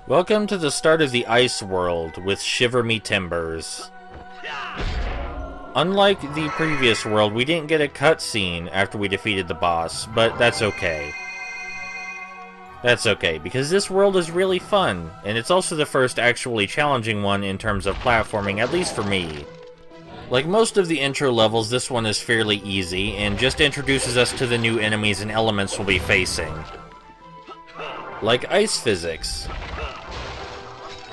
Welcome to the start of the Ice World with Shiver Me Timbers. Unlike the previous world, we didn't get a cutscene after we defeated the boss, but that's okay. That's okay, because this world is really fun, and it's also the first actually challenging one in terms of platforming, at least for me. Like most of the intro levels, this one is fairly easy, and just introduces us to the new enemies and elements we'll be facing. Like ice physics,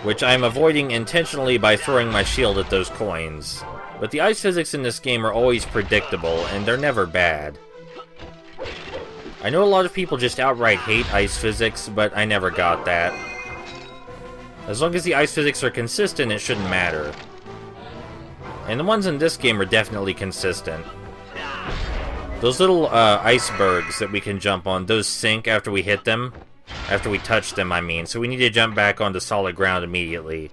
which I'm avoiding intentionally by throwing my shield at those coins. But the ice physics in this game are always predictable, and they're never bad. I know a lot of people just outright hate ice physics, but I never got that. As long as the ice physics are consistent, it shouldn't matter. And the ones in this game are definitely consistent. Those little icebergs that we can jump on, those sink after we hit them. After we touch them, I mean, so we need to jump back onto solid ground immediately.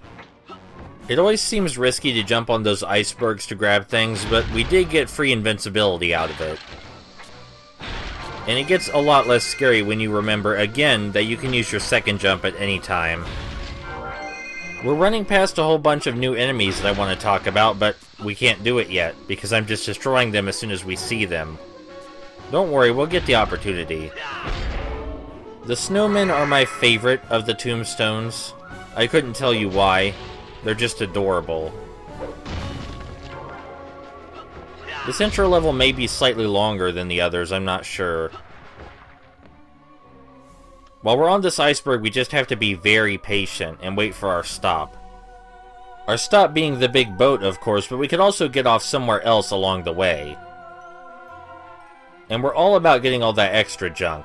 It always seems risky to jump on those icebergs to grab things, but we did get free invincibility out of it. And it gets a lot less scary when you remember, again, that you can use your second jump at any time. We're running past a whole bunch of new enemies that I want to talk about, but we can't do it yet, because I'm just destroying them as soon as we see them. Don't worry, we'll get the opportunity. The snowmen are my favorite of the tombstones. I couldn't tell you why. They're just adorable. This intro level may be slightly longer than the others, I'm not sure. While we're on this iceberg, we just have to be very patient and wait for our stop. Our stop being the big boat, of course, but we could also get off somewhere else along the way. And we're all about getting all that extra junk.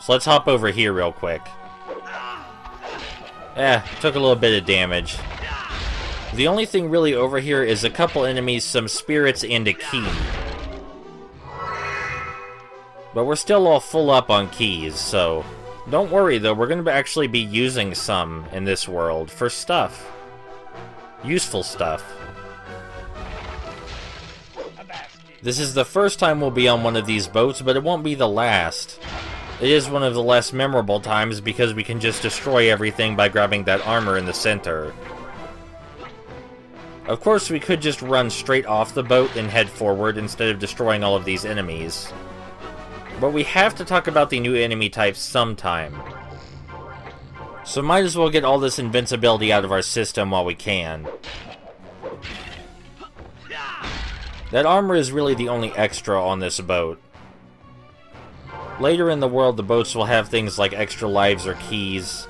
So let's hop over here real quick. Took a little bit of damage. The only thing really over here is a couple enemies, some spirits, and a key. But we're still all full up on keys, so don't worry though, we're going to actually be using some in this world for stuff. Useful stuff. This is the first time we'll be on one of these boats, but it won't be the last. It is one of the less memorable times because we can just destroy everything by grabbing that armor in the center. Of course, we could just run straight off the boat and head forward instead of destroying all of these enemies. But we have to talk about the new enemy types sometime. So might as well get all this invincibility out of our system while we can. That armor is really the only extra on this boat. Later in the world, the boats will have things like extra lives or keys.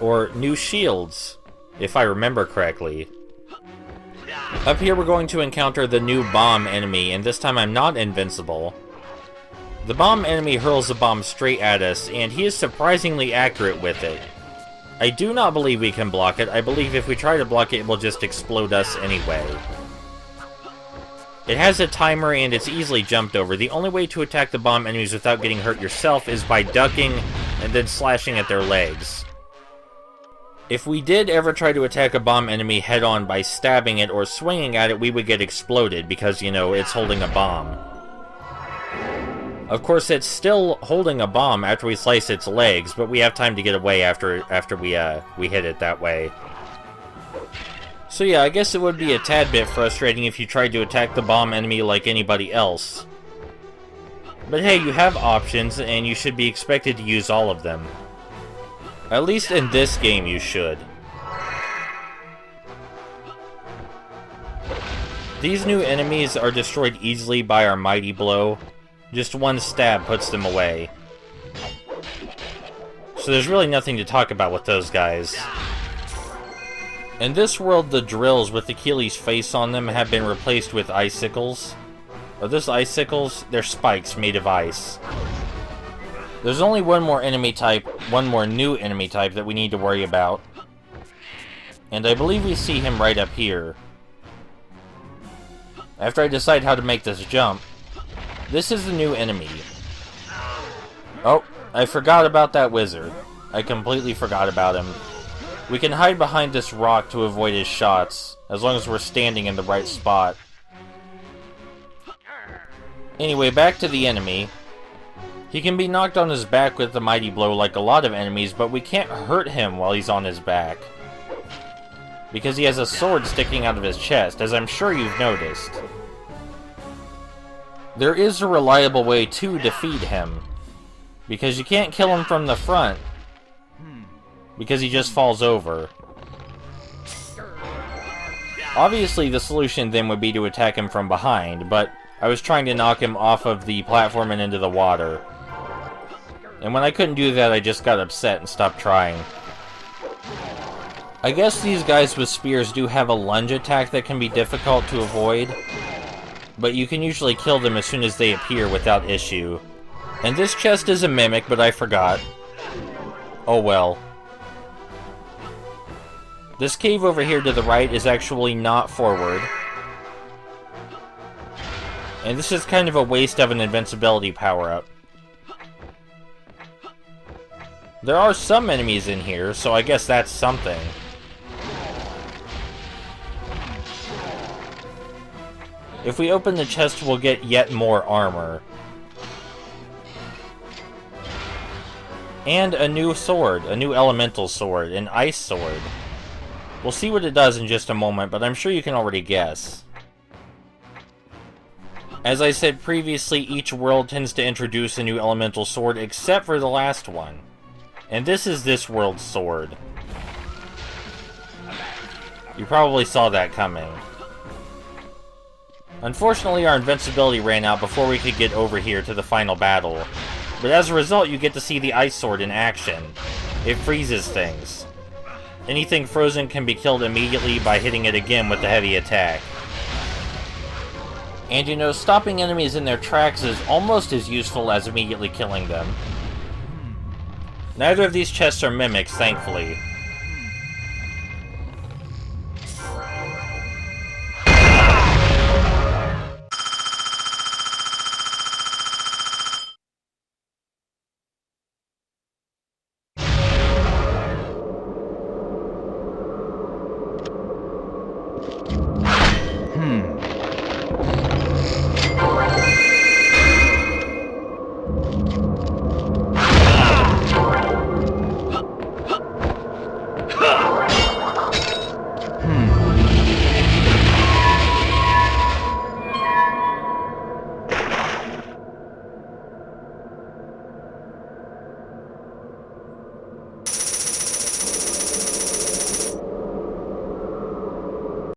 Or new shields, if I remember correctly. Up here we're going to encounter the new bomb enemy, and this time I'm not invincible. The bomb enemy hurls a bomb straight at us, and he is surprisingly accurate with it. I do not believe we can block it. I believe if we try to block it, it will just explode us anyway. It has a timer and it's easily jumped over. The only way to attack the bomb enemies without getting hurt yourself is by ducking and then slashing at their legs. If we did ever try to attack a bomb enemy head-on by stabbing it or swinging at it, we would get exploded because, you know, it's holding a bomb. Of course, it's still holding a bomb after we slice its legs, but we have time to get away after we hit it that way. So yeah, I guess it would be a tad bit frustrating if you tried to attack the bomb enemy like anybody else. But hey, you have options, and you should be expected to use all of them. At least in this game you should. These new enemies are destroyed easily by our mighty blow. Just one stab puts them away. So there's really nothing to talk about with those guys. In this world, the drills with Achilles' face on them have been replaced with icicles. Are those icicles? They're spikes made of ice. There's only one more new enemy type that we need to worry about. And I believe we see him right up here. After I decide how to make this jump, this is the new enemy. Oh, I forgot about that wizard. I completely forgot about him. We can hide behind this rock to avoid his shots, as long as we're standing in the right spot. Anyway, back to the enemy. He can be knocked on his back with the mighty blow like a lot of enemies, but we can't hurt him while he's on his back. Because he has a sword sticking out of his chest, as I'm sure you've noticed. There is a reliable way to defeat him. Because you can't kill him from the front. Because he just falls over. Obviously, the solution then would be to attack him from behind, but I was trying to knock him off of the platform and into the water. And when I couldn't do that, I just got upset and stopped trying. I guess these guys with spears do have a lunge attack that can be difficult to avoid, but you can usually kill them as soon as they appear without issue. And this chest is a mimic, but I forgot. Oh well. This cave over here to the right is actually not forward. And this is kind of a waste of an invincibility power-up. There are some enemies in here, so I guess that's something. If we open the chest, we'll get yet more armor. And a new sword, a new elemental sword, an ice sword. We'll see what it does in just a moment, but I'm sure you can already guess. As I said previously, each world tends to introduce a new elemental sword, except for the last one. And this is this world's sword. You probably saw that coming. Unfortunately, our invincibility ran out before we could get over here to the final battle. But as a result, you get to see the ice sword in action. It freezes things. Anything frozen can be killed immediately by hitting it again with the heavy attack. And you know, stopping enemies in their tracks is almost as useful as immediately killing them. Neither of these chests are mimics, thankfully.